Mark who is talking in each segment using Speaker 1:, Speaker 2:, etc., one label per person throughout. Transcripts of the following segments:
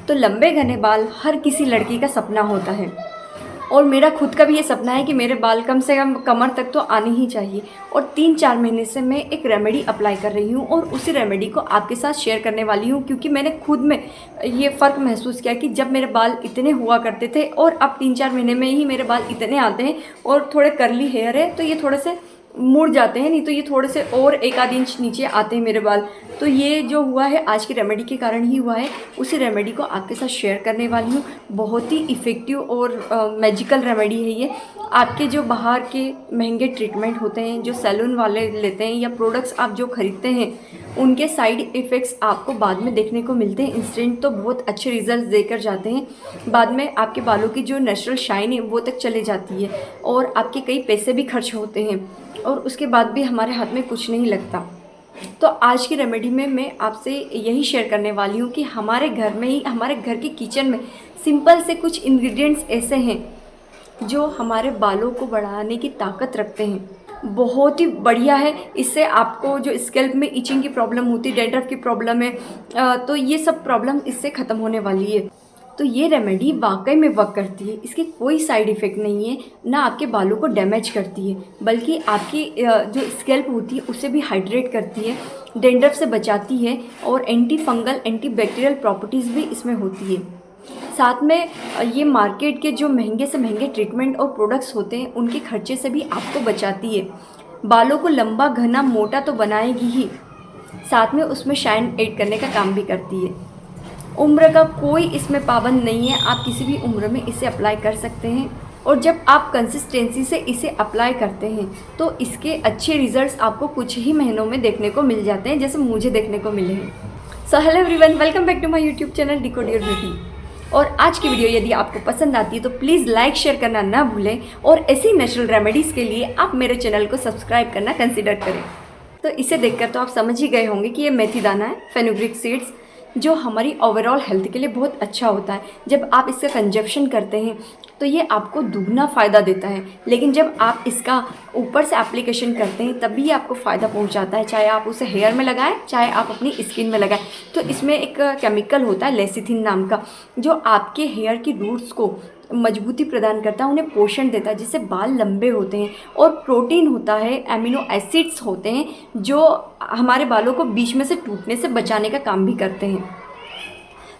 Speaker 1: तो लंबे घने बाल हर किसी लड़की का सपना होता है और मेरा खुद का भी ये सपना है कि मेरे बाल कम से कम कमर तक तो आने ही चाहिए। और 3-4 महीने से मैं एक रेमेडी अप्लाई कर रही हूँ और उसी रेमेडी को आपके साथ शेयर करने वाली हूँ, क्योंकि मैंने खुद में ये फ़र्क महसूस किया कि जब मेरे बाल इतने हुआ करते थे और अब 3-4 महीने में ही मेरे बाल इतने आते हैं और थोड़े कर्ली हेयर है तो ये थोड़े से मुड़ जाते हैं, नहीं तो ये थोड़े से और 1-आध इंच नीचे आते हैं मेरे बाल। तो ये जो हुआ है आज की रेमेडी के कारण ही हुआ है। उसी रेमेडी को आपके साथ शेयर करने वाली हूँ। बहुत ही इफ़ेक्टिव और मैजिकल रेमेडी है ये। आपके जो बाहर के महंगे ट्रीटमेंट होते हैं, जो सैलून वाले लेते हैं या प्रोडक्ट्स आप जो खरीदते हैं, उनके साइड इफ़ेक्ट्स आपको बाद में देखने को मिलते हैं। इंस्टेंट तो बहुत अच्छे रिजल्ट देकर जाते हैं, बाद में आपके बालों की जो नेचुरल शाइन है वो तक चले जाती है और आपके कई पैसे भी खर्च होते हैं और उसके बाद भी हमारे हाथ में कुछ नहीं लगता। तो आज की रेमेडी में मैं आपसे यही शेयर करने वाली हूँ कि हमारे घर में ही, हमारे घर के किचन में सिंपल से कुछ इंग्रेडिएंट्स ऐसे हैं जो हमारे बालों को बढ़ाने की ताकत रखते हैं। बहुत ही बढ़िया है। इससे आपको जो स्कैल्प में इचिंग की प्रॉब्लम होती है, डैंड्रफ की प्रॉब्लम है, तो ये सब प्रॉब्लम इससे ख़त्म होने वाली है। तो ये रेमेडी वाकई में वर्क करती है। इसके कोई साइड इफ़ेक्ट नहीं है, ना आपके बालों को डैमेज करती है, बल्कि आपकी जो स्कैल्प होती है उसे भी हाइड्रेट करती है, डैंड्रफ से बचाती है और anti fungal anti bacterial properties भी इसमें होती है। साथ में ये मार्केट के जो महंगे से महंगे ट्रीटमेंट और प्रोडक्ट्स होते हैं उनके खर्चे से भी आपको बचाती है। बालों को लंबा घना मोटा तो बनाएगी ही, साथ में उसमें शाइन ऐड करने का काम भी करती है। उम्र का कोई इसमें पाबंद नहीं है, आप किसी भी उम्र में इसे अप्लाई कर सकते हैं और जब आप कंसिस्टेंसी से इसे अप्लाई करते हैं तो इसके अच्छे रिजल्ट्स आपको कुछ ही महीनों में देखने को मिल जाते हैं, जैसे मुझे देखने को मिले हैं। So hello everyone, welcome back to my YouTube channel decode your beauty. और आज की वीडियो यदि आपको पसंद आती है तो प्लीज़ लाइक शेयर करना ना भूलें और ऐसी नेचुरल रेमेडीज़ के लिए आप मेरे चैनल को सब्सक्राइब करना कंसिडर करें। तो इसे देखकर तो आप समझ ही गए होंगे कि ये मेथी दाना है, फेनुग्रीक सीड्स, जो हमारी ओवरऑल हेल्थ के लिए बहुत अच्छा होता है। जब आप इसका कंजप्शन करते हैं तो ये आपको दुगना फ़ायदा देता है, लेकिन जब आप इसका ऊपर से एप्लीकेशन करते हैं तब भी ये आपको फ़ायदा पहुंचाता है, चाहे आप उसे हेयर में लगाएं चाहे आप अपनी स्किन में लगाएं। तो इसमें एक केमिकल होता है लेसिथिन नाम का, जो आपके हेयर की रूट्स को मजबूती प्रदान करता है, उन्हें पोषण देता है, जिससे बाल लंबे होते हैं। और प्रोटीन होता है, एमिनो एसिड्स होते हैं जो हमारे बालों को बीच में से टूटने से बचाने का काम भी करते हैं।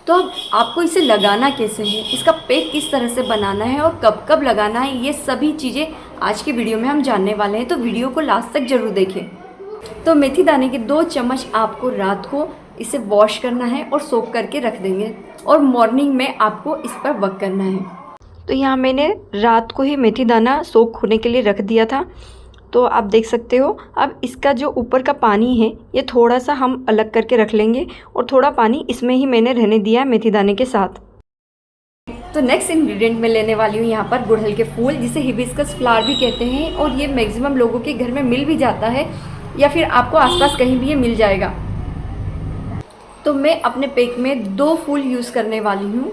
Speaker 1: तो अब आपको इसे लगाना कैसे है, इसका पैक किस तरह से बनाना है और कब कब लगाना है, ये सभी चीज़ें आज की वीडियो में हम जानने वाले हैं। तो वीडियो को लास्ट तक ज़रूर देखें। तो मेथी दाने के 2 चम्मच आपको रात को इसे वॉश करना है और सोक करके रख देंगे और मॉर्निंग में आपको इस पर वर्क करना है। तो यहाँ मैंने रात को ही मेथी दाना सोक होने के लिए रख दिया था, तो आप देख सकते हो। अब इसका जो ऊपर का पानी है ये थोड़ा सा हम अलग करके रख लेंगे और थोड़ा पानी इसमें ही मैंने रहने दिया है मेथी दाने के साथ। तो नेक्स्ट इंग्रेडिएंट मैं लेने वाली हूँ यहाँ पर गुड़हल के फूल, जिसे हिबिस्कस फ्लावर भी कहते हैं, और ये मैक्सिमम लोगों के घर में मिल भी जाता है या फिर आपको आसपास कहीं भी ये मिल जाएगा। तो मैं अपने पैक में 2 फूल यूज़ करने वाली हूँ।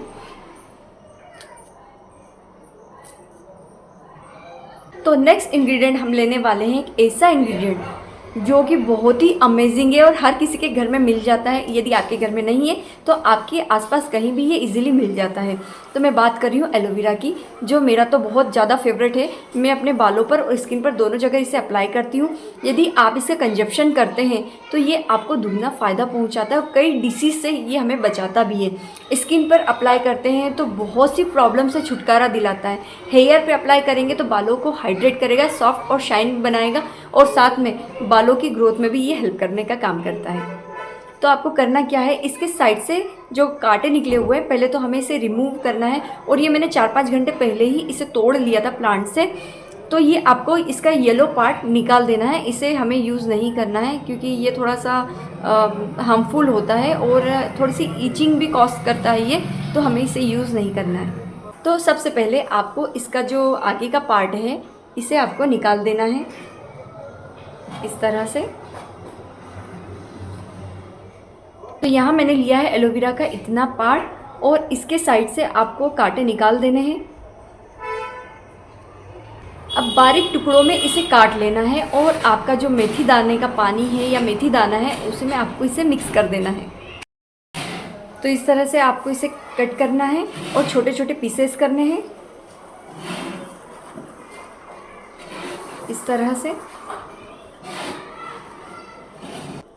Speaker 1: तो नेक्स्ट इंग्रेडिएंट हम लेने वाले हैं एक ऐसा इंग्रेडिएंट जो कि बहुत ही अमेजिंग है और हर किसी के घर में मिल जाता है। यदि आपके घर में नहीं है तो आपके आसपास कहीं भी ये इजीली मिल जाता है। तो मैं बात कर रही हूँ एलोवेरा की, जो मेरा तो बहुत ज़्यादा फेवरेट है। मैं अपने बालों पर और स्किन पर दोनों जगह इसे अप्लाई करती हूँ। यदि आप इसे कंजप्शन करते हैं तो ये आपको दुगना फ़ायदा पहुँचाता है और कई डिसीज़ से ये हमें बचाता भी है। स्किन पर अप्लाई करते हैं तो बहुत सी प्रॉब्लम से छुटकारा दिलाता है। हेयर पर अप्लाई करेंगे तो बालों को हाइड्रेट करेगा, सॉफ्ट और शाइन बनाएगा और साथ में बालों की ग्रोथ में भी ये हेल्प करने का काम करता है। तो आपको करना क्या है, इसके साइड से जो कांटे निकले हुए हैं पहले तो हमें इसे रिमूव करना है। और ये मैंने 4-5 घंटे पहले ही इसे तोड़ लिया था प्लांट से, तो ये आपको इसका येलो पार्ट निकाल देना है। इसे हमें यूज़ नहीं करना है क्योंकि ये थोड़ा सा हार्मफुल होता है और थोड़ी सी ईचिंग भी कॉज करता है ये, तो हमें इसे यूज़ नहीं करना है। तो सबसे पहले आपको इसका जो आगे का पार्ट है इसे आपको निकाल देना है इस तरह से। तो यहाँ मैंने लिया है एलोवेरा का इतना पार्ट और इसके साइड से आपको कांटे निकाल देने हैं। अब बारीक टुकड़ों में इसे काट लेना है और आपका जो मेथी दाने का पानी है या मेथी दाना है उसे में आपको इसे मिक्स कर देना है। तो इस तरह से आपको इसे कट करना है और छोटे छोटे पीसेस करने हैं इस तरह से।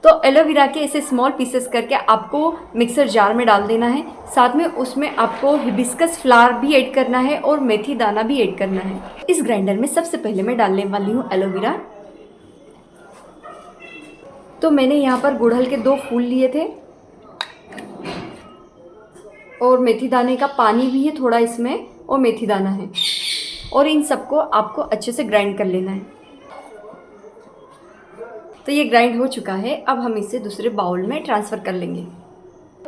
Speaker 1: तो एलोवेरा के ऐसे स्मॉल पीसेस करके आपको मिक्सर जार में डाल देना है। साथ में उसमें आपको हिबिस्कस फ्लावर भी ऐड करना है और मेथी दाना भी ऐड करना है। इस ग्राइंडर में सबसे पहले मैं डालने वाली हूँ एलोवेरा। तो मैंने यहाँ पर गुड़हल के 2 फूल लिए थे और मेथी दाने का पानी भी है थोड़ा इसमें, और मेथी दाना है, और इन सबको आपको अच्छे से ग्राइंड कर लेना है। तो ये ग्राइंड हो चुका है। अब हम इसे दूसरे बाउल में ट्रांसफ़र कर लेंगे।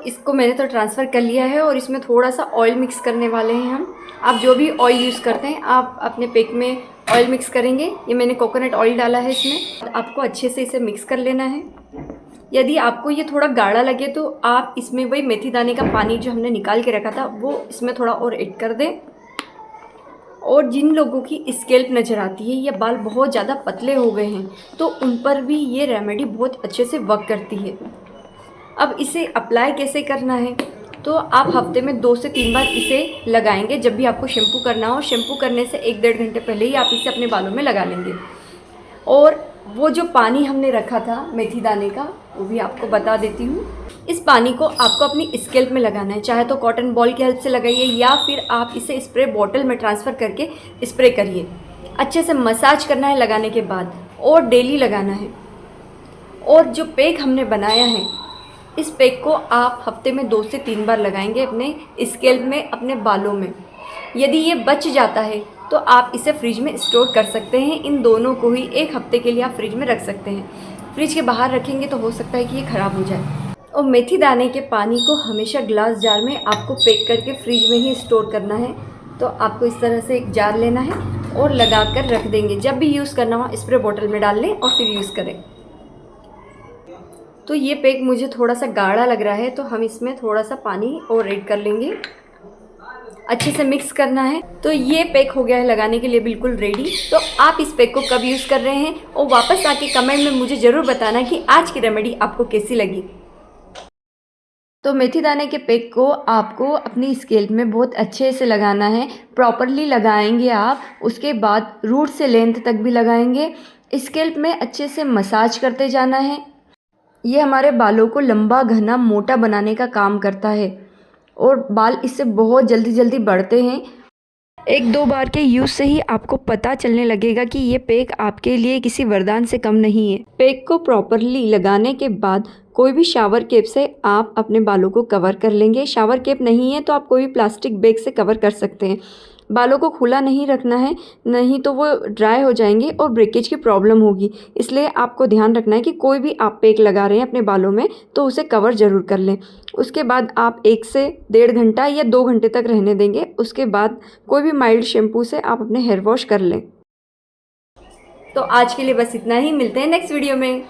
Speaker 1: इसको मैंने तो ट्रांसफ़र कर लिया है और इसमें थोड़ा सा ऑयल मिक्स करने वाले हैं हम। आप जो भी ऑयल यूज़ करते हैं आप अपने पैक में ऑयल मिक्स करेंगे। ये मैंने कोकोनट ऑयल डाला है इसमें। आपको अच्छे से इसे मिक्स कर लेना है। यदि आपको ये थोड़ा गाढ़ा लगे तो आप इसमें वही मेथी दाने का पानी जो हमने निकाल के रखा था वो इसमें थोड़ा और ऐड कर दें। और जिन लोगों की स्कैल्प नज़र आती है या बाल बहुत ज़्यादा पतले हो गए हैं तो उन पर भी ये रेमेडी बहुत अच्छे से वर्क करती है। अब इसे अप्लाई कैसे करना है, तो आप हफ्ते में 2 से 3 बार इसे लगाएंगे। जब भी आपको शैम्पू करना हो, शैम्पू करने से 1-1.5 घंटे पहले ही आप इसे अपने बालों में लगा लेंगे। और वो जो पानी हमने रखा था मेथी दाने का वो भी आपको बता देती हूँ। इस पानी को आपको अपनी स्कैल्प में लगाना है। चाहे तो कॉटन बॉल की हेल्प से लगाइए या फिर आप इसे स्प्रे बॉटल में ट्रांसफ़र करके स्प्रे करिए। अच्छे से मसाज करना है लगाने के बाद, और डेली लगाना है। और जो पैक हमने बनाया है इस पैक को आप हफ्ते में 2 से 3 बार लगाएंगे अपने स्कैल्प में, अपने बालों में। यदि ये बच जाता है तो आप इसे फ्रिज में स्टोर कर सकते हैं। इन दोनों को ही 1 हफ्ते के लिए आप फ्रिज में रख सकते हैं। फ्रिज के बाहर रखेंगे तो हो सकता है कि ये ख़राब हो जाए। और मेथी दाने के पानी को हमेशा ग्लास जार में आपको पैक करके फ्रिज में ही स्टोर करना है। तो आपको इस तरह से एक जार लेना है और लगा कर रख देंगे। जब भी यूज़ करना हो स्प्रे बॉटल में डाल लें और फिर यूज़ करें। तो ये पैक मुझे थोड़ा सा गाढ़ा लग रहा है तो हम इसमें थोड़ा सा पानी और ऐड कर लेंगे। अच्छे से मिक्स करना है। तो ये पैक हो गया है लगाने के लिए बिल्कुल रेडी। तो आप इस पैक को कब यूज़ कर रहे हैं और वापस आके कमेंट में मुझे ज़रूर बताना कि आज की रेमेडी आपको कैसी लगी। तो मेथी दाने के पैक को आपको अपनी स्कैल्प में बहुत अच्छे से लगाना है। प्रॉपरली लगाएंगे आप, उसके बाद रूट से लेंथ तक भी लगाएंगे। स्कैल्प में अच्छे से मसाज करते जाना है। ये हमारे बालों को लंबा, घना, मोटा बनाने का काम करता है और बाल इससे बहुत जल्दी जल्दी बढ़ते हैं। 1-2 बार के यूज़ से ही आपको पता चलने लगेगा कि ये पैक आपके लिए किसी वरदान से कम नहीं है। पैक को प्रॉपरली लगाने के बाद कोई भी शावर कैप से आप अपने बालों को कवर कर लेंगे। शावर कैप नहीं है तो आप कोई भी प्लास्टिक बैग से कवर कर सकते हैं। बालों को खुला नहीं रखना है, नहीं तो वो ड्राई हो जाएंगे और ब्रेकेज की प्रॉब्लम होगी। इसलिए आपको ध्यान रखना है कि कोई भी आप पैक लगा रहे हैं अपने बालों में तो उसे कवर ज़रूर कर लें। उसके बाद आप 1 से 1.5 घंटा या 2 घंटे तक रहने देंगे। उसके बाद कोई भी माइल्ड शैम्पू से आप अपने हेयर वॉश कर लें। तो आज के लिए बस इतना ही। मिलते हैं नेक्स्ट वीडियो में।